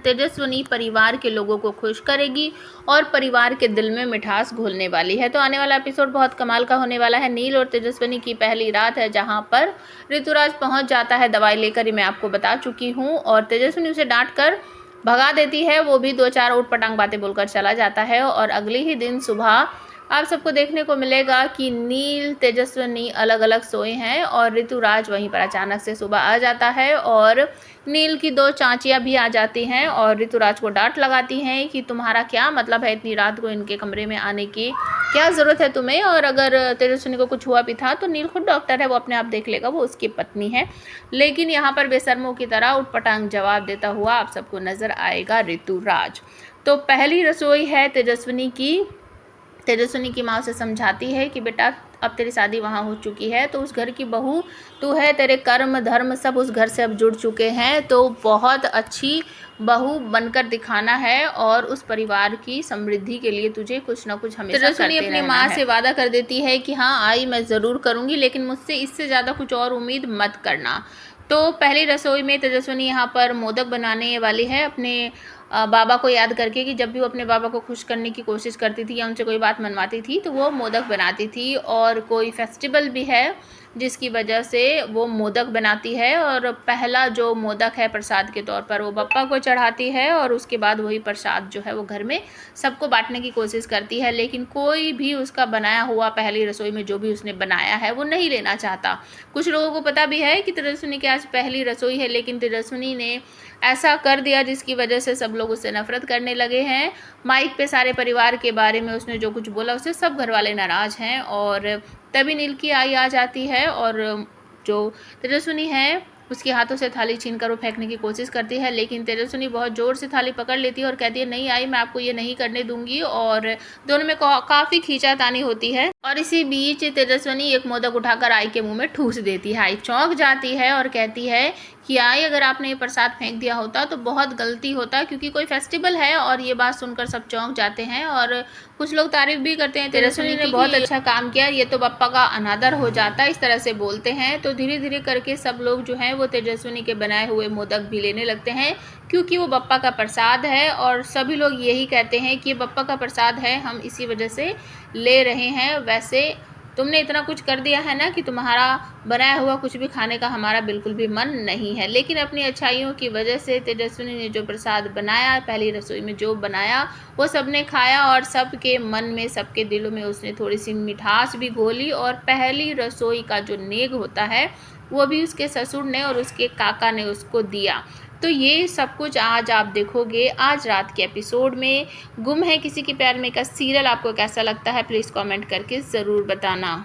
तेजस्विनी परिवार के लोगों को खुश करेगी और परिवार के दिल में मिठास घोलने वाली है। तो आने वाला एपिसोड बहुत कमाल का होने वाला है। नील और तेजस्विनी की पहली रात है जहां पर ऋतुराज पहुंच जाता है दवाई लेकर, मैं आपको बता चुकी हूं, और तेजस्विनी उसे डांट कर भगा देती है। वो भी 2-4 ऊट पटांग बातें बोलकर चला जाता है और अगले ही दिन सुबह आप सबको देखने को मिलेगा कि नील तेजस्विनी अलग अलग सोए हैं और ऋतुराज वहीं पर अचानक से सुबह आ जाता है और नील की 2 चाचियां भी आ जाती हैं और ऋतुराज को डांट लगाती हैं कि तुम्हारा क्या मतलब है इतनी रात को इनके कमरे में आने की, क्या ज़रूरत है तुम्हें, और अगर तेजस्विनी को कुछ हुआ भी था तो नील खुद डॉक्टर है, वो अपने आप देख लेगा, वो उसकी पत्नी है। लेकिन यहाँ पर बेशर्मों की तरह उटपटांग जवाब देता हुआ आप सबको नज़र आएगा ऋतुराज। तो पहली रसोई है तेजस्विनी की माँ उसे समझाती है कि बेटा अब तेरी शादी वहाँ हो चुकी है, तो उस घर की बहू तू है, तेरे कर्म धर्म सब उस घर से अब जुड़ चुके हैं, तो बहुत अच्छी बहू बनकर दिखाना है और उस परिवार की समृद्धि के लिए तुझे कुछ ना कुछ हमेशा करते रहना है। तेजस्विनी अपनी माँ से वादा कर देती है कि हाँ आई मैं ज़रूर करूँगी, लेकिन मुझसे इससे ज़्यादा कुछ और उम्मीद मत करना। तो पहली रसोई में तेजस्विनी यहाँ पर मोदक बनाने वाली है अपने बाबा को याद करके कि जब भी वो अपने बाबा को खुश करने की कोशिश करती थी या उनसे कोई बात मनवाती थी तो वो मोदक बनाती थी, और कोई फेस्टिवल भी है जिसकी वजह से वो मोदक बनाती है और पहला जो मोदक है प्रसाद के तौर पर वो बप्पा को चढ़ाती है और उसके बाद वही प्रसाद जो है वो घर में सबको बांटने की कोशिश करती है। लेकिन कोई भी उसका बनाया हुआ पहली रसोई में जो भी उसने बनाया है वो नहीं लेना चाहता। कुछ लोगों को पता भी है कि तेजस्विनी की आज पहली रसोई है, लेकिन तेजस्विनी ने ऐसा कर दिया जिसकी वजह से सब लोग उससे नफरत करने लगे हैं। माइक पे सारे परिवार के बारे में उसने जो कुछ बोला उससे सब घर वाले नाराज़ हैं और तभी नील की आई आ जाती है और जो तेजस्विनी है उसके हाथों से थाली छीनकर वो फेंकने की कोशिश करती है, लेकिन तेजस्विनी बहुत ज़ोर से थाली पकड़ लेती है और कहती है नहीं आई मैं आपको ये नहीं करने दूंगी, और दोनों में काफ़ी खींचातानी होती है। और इसी बीच तेजस्विनी एक मोदक उठाकर आई के मुंह में ठूस देती है। आई चौंक जाती है और कहती है कि आई अगर आपने ये प्रसाद फेंक दिया होता तो बहुत गलती होता, क्योंकि कोई फेस्टिवल है। और ये बात सुनकर सब चौंक जाते हैं और कुछ लोग तारीफ भी करते हैं तेजस्विनी ने बहुत अच्छा काम किया, ये तो बप्पा का अनादर हो जाता है, इस तरह से बोलते हैं। तो धीरे धीरे करके सब लोग जो हैं वो तेजस्विनी के बनाए हुए मोदक भी लेने लगते हैं, क्योंकि वो बप्पा का प्रसाद है और सभी लोग यही कहते हैं कि बप्पा का प्रसाद है, हम इसी वजह से ले रहे हैं। वैसे तुमने इतना कुछ कर दिया है ना कि तुम्हारा बनाया हुआ कुछ भी खाने का हमारा बिल्कुल भी मन नहीं है। लेकिन अपनी अच्छाइयों की वजह से तेजस्विनी ने जो प्रसाद बनाया, पहली रसोई में जो बनाया वो सबने खाया और सबके मन में सबके दिलों में उसने थोड़ी सी मिठास भी घोली। और पहली रसोई का जो नेग होता है वो भी उसके ससुर ने और उसके काका ने उसको दिया। तो ये सब कुछ आज आप देखोगे आज रात के एपिसोड में। गुम है किसी के प्यार में का सीरियल आपको कैसा लगता है प्लीज़ कमेंट करके ज़रूर बताना।